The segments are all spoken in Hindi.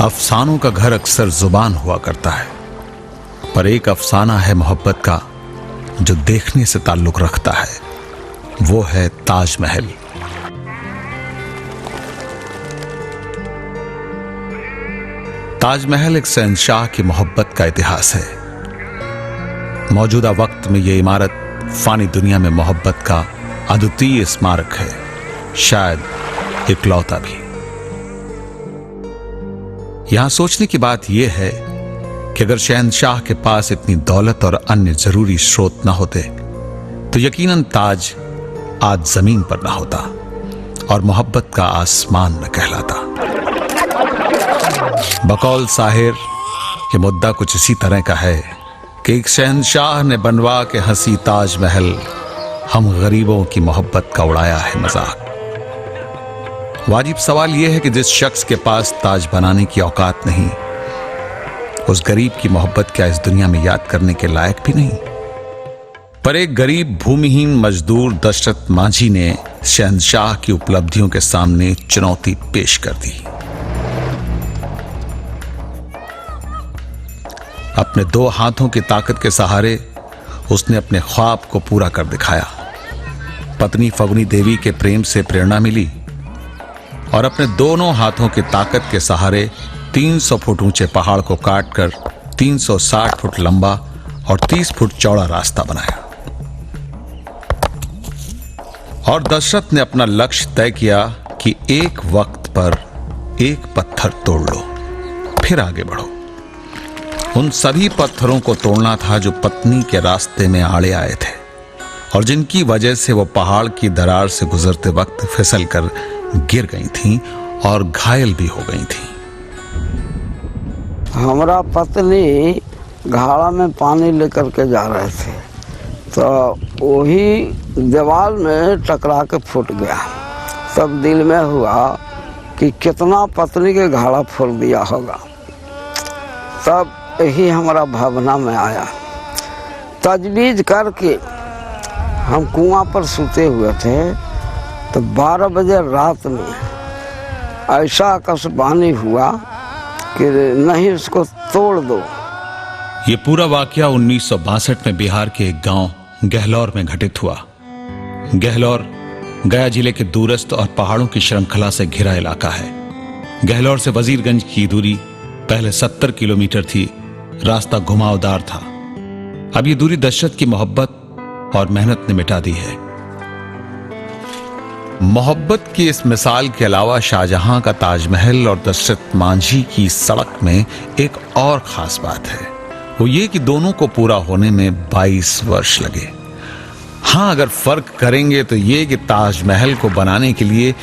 अफसानों का घर अक्सर जुबान हुआ करता है, पर एक अफसाना है मोहब्बत का जो देखने से ताल्लुक रखता है, वो है ताजमहल। ताजमहल एक शहंशाह की मोहब्बत का इतिहास है। मौजूदा वक्त में यह इमारत फानी दुनिया में मोहब्बत का अद्वितीय स्मारक है, शायद इकलौता भी। यहां सोचने की बात यह है कि अगर शहंशाह के पास इतनी दौलत और अन्य जरूरी स्रोत न होते तो यकीनन ताज आज जमीन पर न होता और मोहब्बत का आसमान न कहलाता। बकौल साहिर ये मुद्दा कुछ इसी तरह का है कि एक शहंशाह ने बनवा के हंसी ताजमहल हम गरीबों की मोहब्बत का उड़ाया है मजाक। वाजिब सवाल यह है कि जिस शख्स के पास ताज बनाने की औकात नहीं, उस गरीब की मोहब्बत क्या इस दुनिया में याद करने के लायक भी नहीं। पर एक गरीब भूमिहीन मजदूर दशरथ मांझी ने शहंशाह की उपलब्धियों के सामने चुनौती पेश कर दी। अपने 2 हाथों की ताकत के सहारे उसने अपने ख्वाब को पूरा कर दिखाया। पत्नी फगुनी देवी के प्रेम से प्रेरणा मिली और अपने दोनों हाथों की ताकत के सहारे 300 फुट ऊंचे पहाड़ को काटकर 360 फुट लंबा और 30 फुट चौड़ा रास्ता बनाया। और दशरथ ने अपना लक्ष्य तय किया कि एक वक्त पर एक पत्थर तोड़ लो, फिर आगे बढ़ो। उन सभी पत्थरों को तोड़ना था जो पत्नी के रास्ते में आड़े आए थे और जिनकी वजह से वो पहाड़ की दरार से गुजरते वक्त फिसल कर गिर गई थीं और घायल भी हो गई थीं। हमारा पत्नी घाड़ा में पानी लेकर के जा रहे थे तो वही दीवार में टकरा के फूट गया। तब दिल में हुआ कि कितना पत्नी के घाड़ा फोड़ दिया होगा। तब यही हमारा भावना में आया। तजवीज करके हम कुआं पर सूते हुए थे तो 12 बजे रात में ऐसा आकाशवाणी हुआ कि नहीं उसको तोड़ दो। ये पूरा वाकया 1962 में बिहार के एक गांव गहलौर में घटित हुआ। गहलौर गया जिले के दूरस्थ और पहाड़ों की श्रृंखला से घिरा इलाका है। गहलौर से वजीरगंज की दूरी पहले 70 किलोमीटर थी। रास्ता घुमावदार था। अब ये दूरी दशरथ की मोहब्बत और मेहनत ने मिटा दी है। मोहब्बत की इस मिसाल के अलावा शाहजहां का ताजमहल और दशरथ मांझी की सड़क में एक और खास बात है, वो ये कि दोनों को पूरा होने में 22 वर्ष लगे। हां, अगर फर्क करेंगे तो ये कि ताजमहल को बनाने के लिए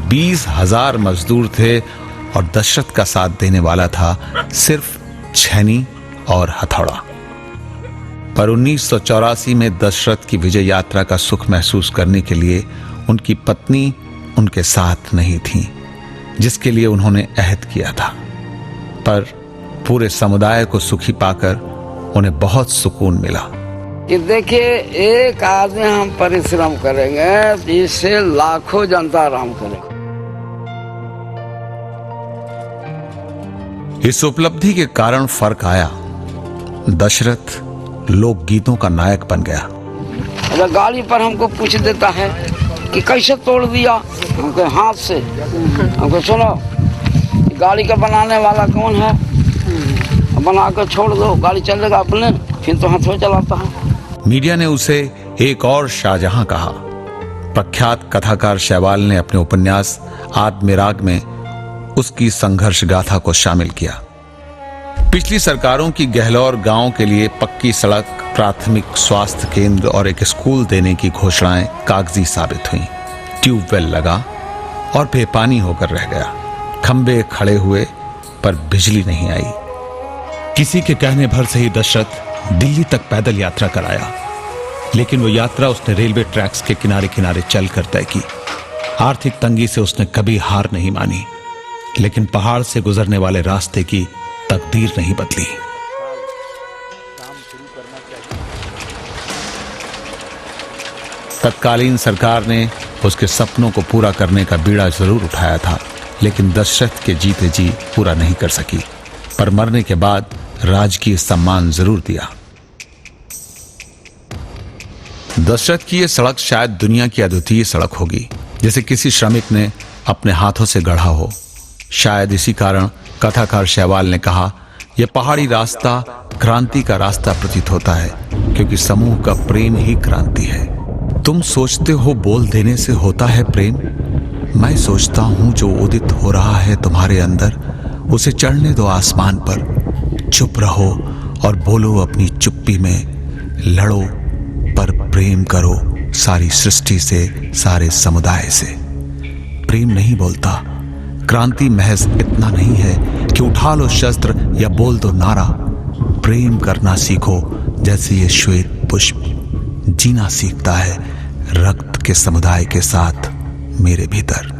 20,000 मजदूर थे और दशरथ का साथ देने वाला था सिर्फ छेनी और हथौड़ा। पर 1984 में दशरथ की विजय यात्रा का सुख महसूस करने के लिए उनकी पत्नी उनके साथ नहीं थी, जिसके लिए उन्होंने अहद किया था। पर पूरे समुदाय को सुखी पाकर उन्हें बहुत सुकून मिला। कि देखिए, एक आदमी हम परिश्रम करेंगे जिससे लाखों जनता आराम करेगी। इस उपलब्धि के कारण फर्क आया। दशरथ लोकगीतों का नायक बन गया। अगर गाड़ी पर हमको पूछ देता है कि कैसे तोड़ दिया, हमको हाथ से, हमको सुनो गाड़ी का बनाने वाला कौन है, बना कर छोड़ दो, गाड़ी चलेगा अपने, फिर तो हाथ में चलाता है। मीडिया ने उसे एक और शाहजहां कहा। प्रख्यात कथाकार शैवाल ने अपने उपन्यास आत्मराग में उसकी संघर्ष गाथा को शामिल किया। पिछली सरकारों की गहलौर गांव के लिए पक्की सड़क, प्राथमिक स्वास्थ्य केंद्र और एक स्कूल देने की घोषणाएं कागजी साबित हुई। ट्यूबवेल लगा और बेपानी होकर रह गया। खंबे खड़े हुए पर बिजली नहीं आई। किसी के कहने भर से ही दशरथ दिल्ली तक पैदल यात्रा कराया, लेकिन वो यात्रा उसने रेलवे ट्रैक्स के किनारे किनारे चलकर तय की। आर्थिक तंगी से उसने कभी हार नहीं मानी, लेकिन पहाड़ से गुजरने वाले रास्ते की तकदीर नहीं बदली। तत्कालीन सरकार ने उसके सपनों को पूरा करने का बीड़ा जरूर उठाया था, लेकिन दशरथ के जीते जी पूरा नहीं कर सकी, पर मरने के बाद राजकीय सम्मान जरूर दिया। दशरथ की यह सड़क शायद दुनिया की अद्वितीय सड़क होगी, जैसे किसी श्रमिक ने अपने हाथों से गढ़ा हो। शायद इसी कारण कथाकार शैवाल ने कहा, यह पहाड़ी रास्ता क्रांति का रास्ता प्रतीत होता है, क्योंकि समूह का प्रेम ही क्रांति है। तुम सोचते हो बोल देने से होता है प्रेम, मैं सोचता हूं जो उदित हो रहा है तुम्हारे अंदर, उसे चढ़ने दो आसमान पर। चुप रहो और बोलो अपनी चुप्पी में, लड़ो पर प्रेम करो सारी सृष्टि से, सारे समुदाय से। प्रेम नहीं बोलता, क्रांति महज इतना नहीं है कि उठा लो शस्त्र या बोल दो नारा। प्रेम करना सीखो जैसे ये श्वेत पुष्प जीना सीखता है रक्त के समुदाय के साथ मेरे भीतर।